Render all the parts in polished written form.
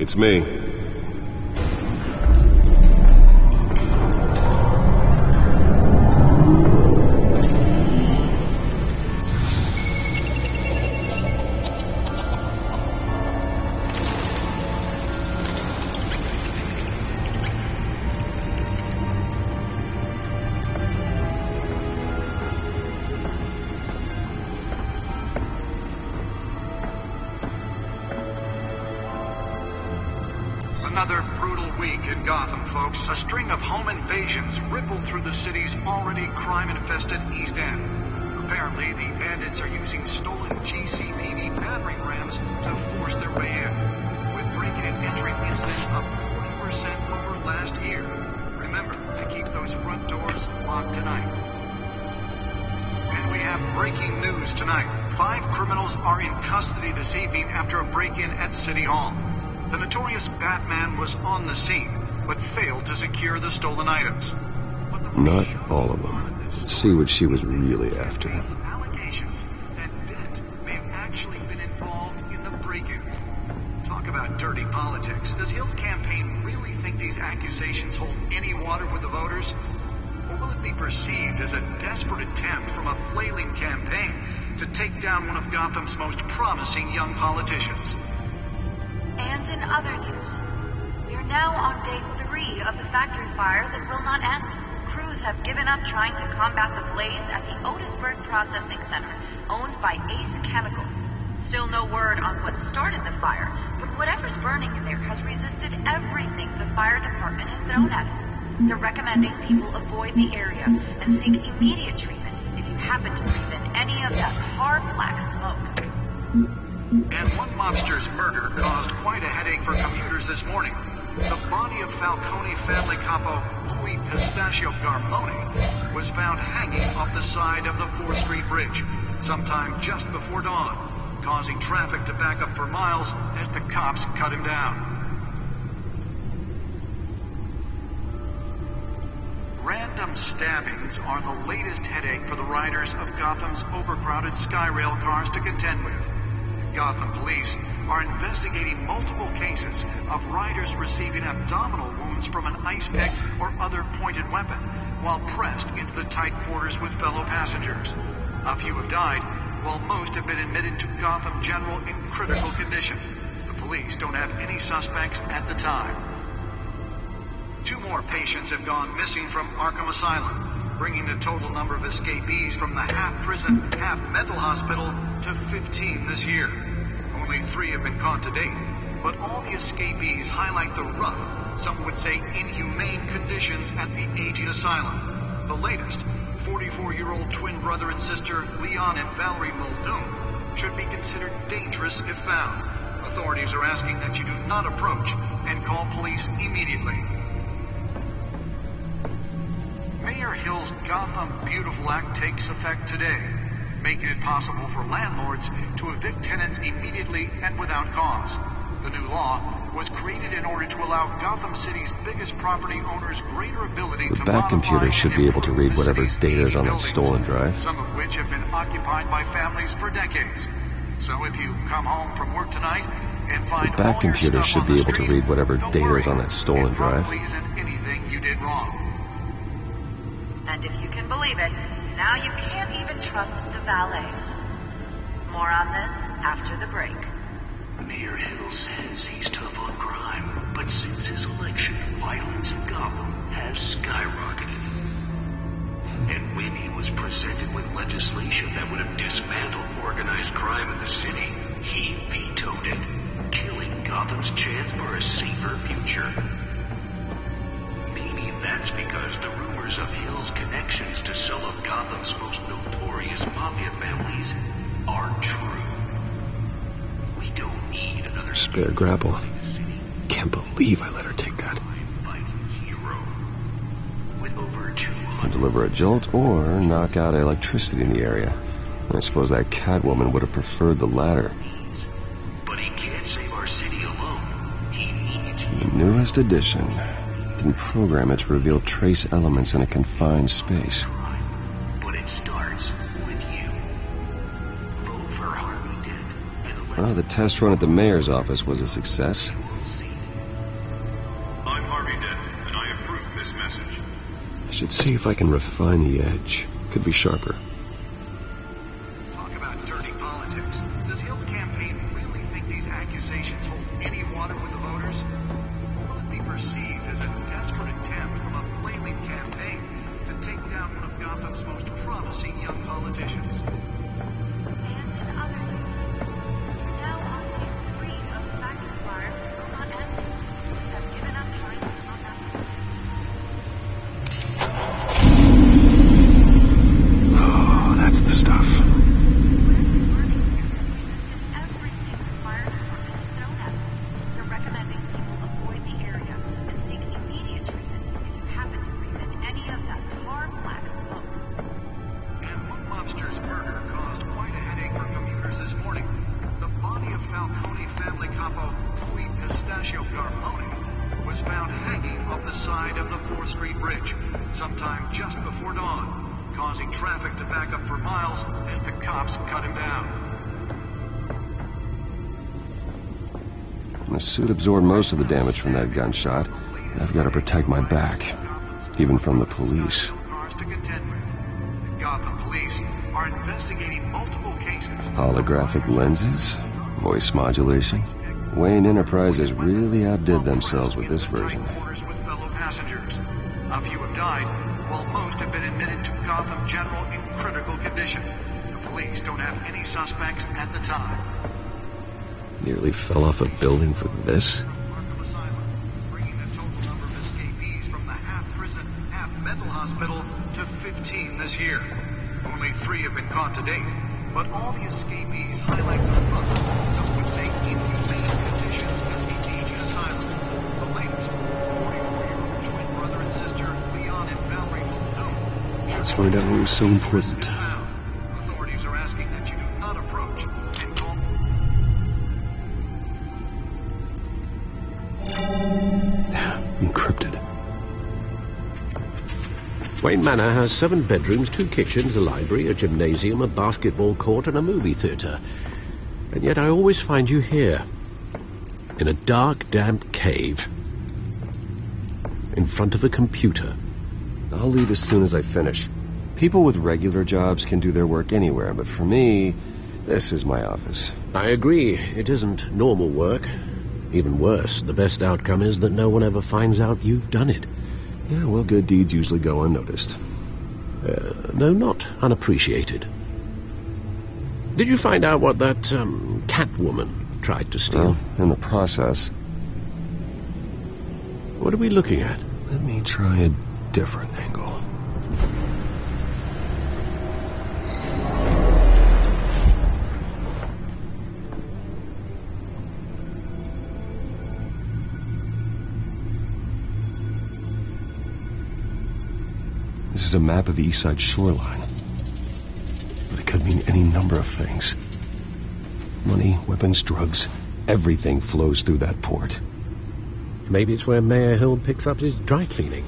It's me. Another brutal week in Gotham, folks. A string of home invasions rippled through the city's already crime-infested East End. Apparently, the bandits are using stolen GCPD battering rams to force their way in, with break-in and entry incidents up 40% over last year. Remember to keep those front doors locked tonight. And we have breaking news tonight. 5 criminals are in custody this evening after a break-in at City Hall. The notorious Batman was on the scene, but failed to secure the stolen items. Not all of them. Let's see what she was really after. Allegations that Dent may have actually been involved in the break-in. Talk about dirty politics. Does Hill's campaign really think these accusations hold any water with the voters? Or will it be perceived as a desperate attempt from a flailing campaign to take down one of Gotham's most promising young politicians? And in other news, we are now on day 3 of the factory fire that will not end. Crews have given up trying to combat the blaze at the Otisburg Processing Center, owned by Ace Chemical. Still no word on what started the fire, but whatever's burning in there has resisted everything the fire department has thrown at it. They're recommending people avoid the area and seek immediate treatment if you happen to breathe in any of that tar black smoke. And one mobster's murder caused quite a headache for commuters this morning. The body of Falcone family capo Louis Pistachio Garfone was found hanging off the side of the 4th Street Bridge sometime just before dawn, causing traffic to back up for miles as the cops cut him down. Random stabbings are the latest headache for the riders of Gotham's overcrowded Skyrail cars to contend with. Gotham police are investigating multiple cases of riders receiving abdominal wounds from an ice pick or other pointed weapon while pressed into the tight quarters with fellow passengers. A few have died, while most have been admitted to Gotham General in critical condition. The police don't have any suspects at the time. 2 more patients have gone missing from Arkham Asylum, bringing the total number of escapees from the half-prison, half-mental hospital to 15 this year. Only 3 have been caught to date, but all the escapees highlight the rough, some would say inhumane conditions at the aging asylum. The latest, 44-year-old twin brother and sister Leon and Valerie Muldoon, should be considered dangerous if found. Authorities are asking that you do not approach and call police immediately. Mayor Hill's Gotham Beautiful Act takes effect today, making it possible for landlords to evict tenants immediately and without cause. The new law was created in order to allow Gotham City's biggest property owners greater ability to Bat computer should be able to read whatever data is on that stolen drive. Some of which have been occupied by families for decades. So if you come home from work tonight and find the Bat computer should be able to read whatever data is on that stolen drive. Anything you did wrong. And if you can believe it, now you can't even trust the valets. More on this after the break. Mayor Hill says he's tough on crime, but since his election, violence in Gotham has skyrocketed. And when he was presented with legislation that would have dismantled organized crime in the city, he vetoed it, killing Gotham's chance for a safer future. Maybe that's because the rumors of Hill's connections to some of Gotham's most notorious mafia families are true. We don't need another spare grapple. Can't believe I let her take that. With over 200 Can deliver a jolt or knock out electricity in the area. I suppose that Catwoman would have preferred the latter. But he can't save our city alone. He needs The newest addition. Can program it to reveal trace elements in a confined space. But it starts with you. Vote for Harvey Dent. Well, the test run at the mayor's office was a success. Harvey Dent, and I approve this message. I should see if I can refine the edge. Could be sharper. Talk about dirty politics. Does Hill's campaign really think these accusations hold any water with the voters? Or will it be perceived as a desperate attempt from a flailing campaign to take down one of Gotham's most promising young politicians? And in other news, we're now on day 3 of the factory fire that will not end. Police have given up trying to combat the blaze. Oh, that's the stuff. They're recommending people avoid the area and seek immediate treatment if you happen to breathe in any of that tar black smoke. And one mobster's murder caused quite a headache for commuters this morning. The body of Falcone family capo Louis Pistachio Garfone was found hanging off the side of the 4th Street Bridge sometime just before dawn, causing traffic to back up for miles as the cops cut him down. The suit absorbed most of the damage from that gunshot, and I've got to protect my back, even from the police. To contend with. Gotham police are investigating multiple cases. Holographic lenses? Voice modulation? Wayne Enterprises really outdid themselves with this version. With fellow passengers. A few have died, while most have been admitted to Gotham General in critical condition. The police don't have any suspects at the time. Nearly fell off a building for this? Bringing the total number of escapees from the half-prison, half-mental hospital to 15 this year. Only 3 have been caught to date, but all the escapees highlight the mother. Some would say inhumane conditions at the aged asylum. The latest, 44-year-old twin brother and sister, Leon and Valerie Muldoon. Let's find out what was so important. Authorities are asking that you do not approach and call. Encrypted. Wayne Manor has 7 bedrooms, 2 kitchens, a library, a gymnasium, a basketball court, and a movie theatre. And yet I always find you here, in a dark, damp cave, in front of a computer. I'll leave as soon as I finish. People with regular jobs can do their work anywhere, but for me, this is my office. I agree. It isn't normal work. Even worse, the best outcome is that no one ever finds out you've done it. Yeah, well, good deeds usually go unnoticed. Though not unappreciated. Did you find out what that, Catwoman tried to steal? Well, in the process. What are we looking at? Let me try a different angle. This is a map of the East Side shoreline. But it could mean any number of things. Money, weapons, drugs, everything flows through that port. Maybe it's where Mayor Hill picks up his dry cleaning.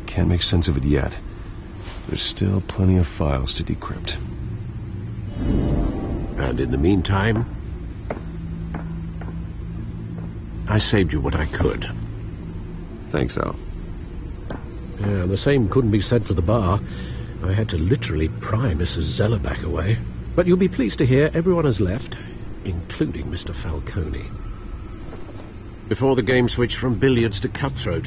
Can't make sense of it yet. There's still plenty of files to decrypt. And in the meantime, I saved you what I could. Thanks, Al. Yeah, the same couldn't be said for the bar. I had to literally pry Mrs. Zellerback away. But you'll be pleased to hear everyone has left, including Mr. Falcone. Before the game switched from billiards to cutthroat.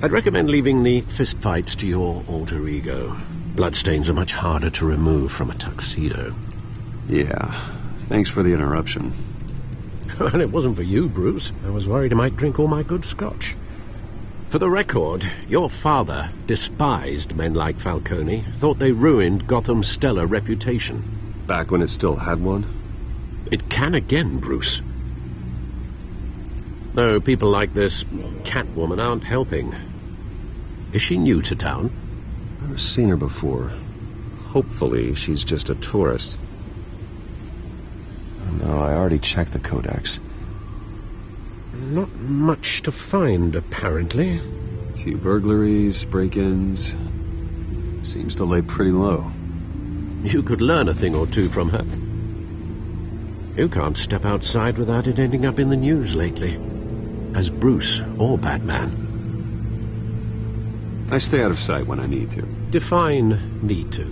I'd recommend leaving the fistfights to your alter ego. Bloodstains are much harder to remove from a tuxedo. Yeah, thanks for the interruption. Well, it wasn't for you, Bruce. I was worried I might drink all my good scotch. For the record, your father despised men like Falcone, thought they ruined Gotham's stellar reputation. Back when it still had one? It can again, Bruce. Though people like this Catwoman aren't helping. Is she new to town? Never seen her before. Hopefully she's just a tourist. No, I already checked the codex. Not much to find, apparently. Few burglaries, break-ins. Seems to lay pretty low. You could learn a thing or two from her. You can't step outside without it ending up in the news lately. As Bruce or Batman. I stay out of sight when I need to. Define need to.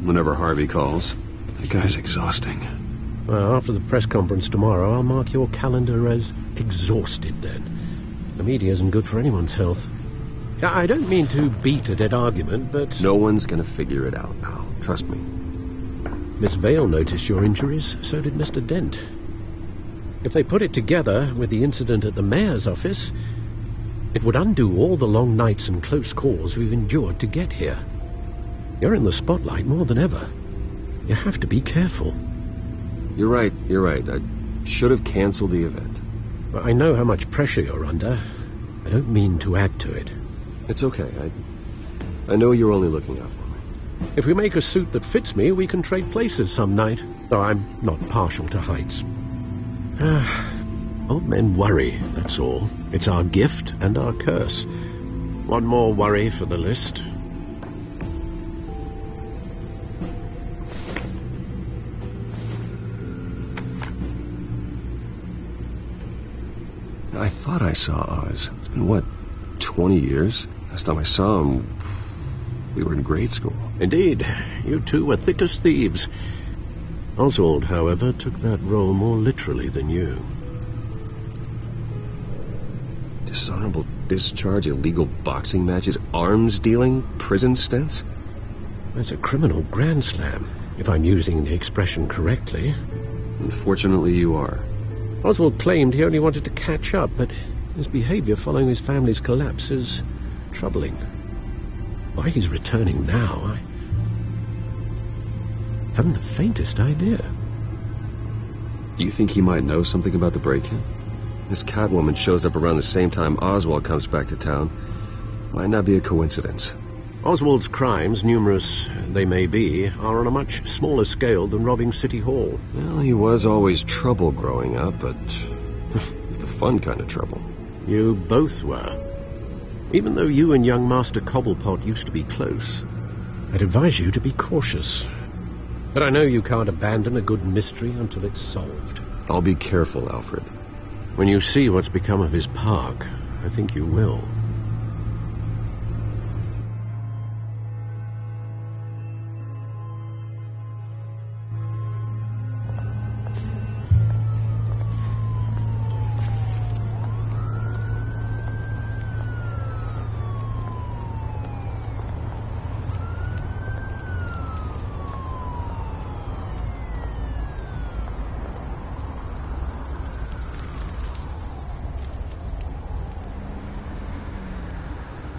Whenever Harvey calls. That guy's exhausting. Well, after the press conference tomorrow, I'll mark your calendar as exhausted then. The media isn't good for anyone's health. I don't mean to beat a dead argument, but... No one's gonna figure it out, pal. Trust me. Miss Vale noticed your injuries, so did Mr. Dent. If they put it together with the incident at the mayor's office, it would undo all the long nights and close calls we've endured to get here. You're in the spotlight more than ever. You have to be careful. You're right. I should have canceled the event. I know how much pressure you're under. I don't mean to add to it. It's okay. I know you're only looking out for me. If we make a suit that fits me, we can trade places some night. Though I'm not partial to heights. Old men worry, that's all. It's our gift and our curse. One more worry for the list. I thought I saw Oz. It's been, 20 years? Last time I saw him, we were in grade school. Indeed. You two were thick as thieves. Oswald, however, took that role more literally than you. Dishonorable discharge, illegal boxing matches, arms dealing, prison stints? That's a criminal grand slam, if I'm using the expression correctly. Unfortunately, you are. Oswald claimed he only wanted to catch up, but his behavior following his family's collapse is troubling. Why he's returning now, I haven't the faintest idea. Do you think he might know something about the break-in? This Catwoman shows up around the same time Oswald comes back to town. Might not be a coincidence. Oswald's crimes, numerous they may be, are on a much smaller scale than robbing City Hall. Well, he was always trouble growing up, but it's the fun kind of trouble. You both were. Even though you and young Master Cobblepot used to be close, I'd advise you to be cautious. But I know you can't abandon a good mystery until it's solved. I'll be careful, Alfred. When you see what's become of his park, I think you will.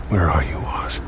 Where are you, Oz?